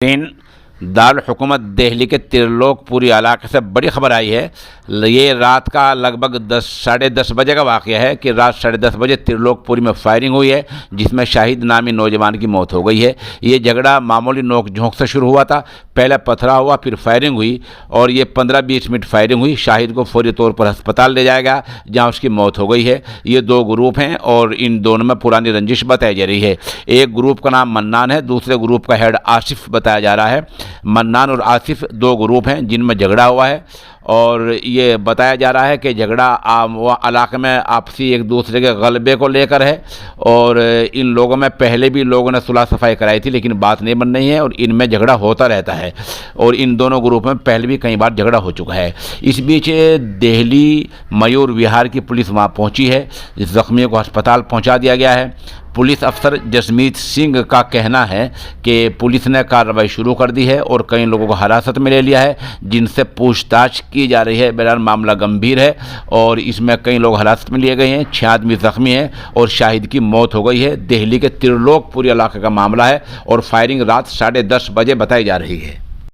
इन दारुल हुकूमत दिल्ली के त्रिलोकपुरी इलाके से बड़ी खबर आई है। ये रात का लगभग 10 बजे का वाक़या है कि रात 10:30 बजे त्रिलोकपुरी में फायरिंग हुई है, जिसमें शाहिद नामी नौजवान की मौत हो गई है। ये झगड़ा मामूली नोक झोंक से शुरू हुआ था, पहले पथराव हुआ, फिर फायरिंग हुई और ये 15-20 मिनट फायरिंग हुई। शाहिद को फौरी तौर पर अस्पताल ले जाया गया, जहाँ उसकी मौत हो गई है। ये दो ग्रुप हैं और इन दोनों में पुरानी रंजिश बताई जा रही है। एक ग्रुप का नाम मन्नान है, दूसरे ग्रुप का हेड आसिफ बताया जा रहा है। मन्नान और आसिफ दो ग्रुप हैं जिनमें झगड़ा हुआ है और ये बताया जा रहा है कि झगड़ा इलाके में आपसी एक दूसरे के गलबे को लेकर है और इन लोगों में पहले भी लोगों ने सुलह सफाई कराई थी, लेकिन बात नहीं बन रही है और इनमें झगड़ा होता रहता है और इन दोनों ग्रुप में पहले भी कई बार झगड़ा हो चुका है। इस बीच दिल्ली मयूर विहार की पुलिस वहाँ पहुँची है, जख्मियों को अस्पताल पहुँचा दिया गया है। पुलिस अफसर जसमीत सिंह का कहना है कि पुलिस ने कार्रवाई शुरू कर दी है और कई लोगों को हिरासत में ले लिया है, जिनसे पूछताछ की जा रही है। बहरहाल मामला गंभीर है और इसमें कई लोग हिरासत में लिए गए हैं, 6 आदमी जख्मी हैं और शाहिद की मौत हो गई है। दिल्ली के त्रिलोकपुरी इलाके का मामला है और फायरिंग रात 10:30 बजे बताई जा रही है।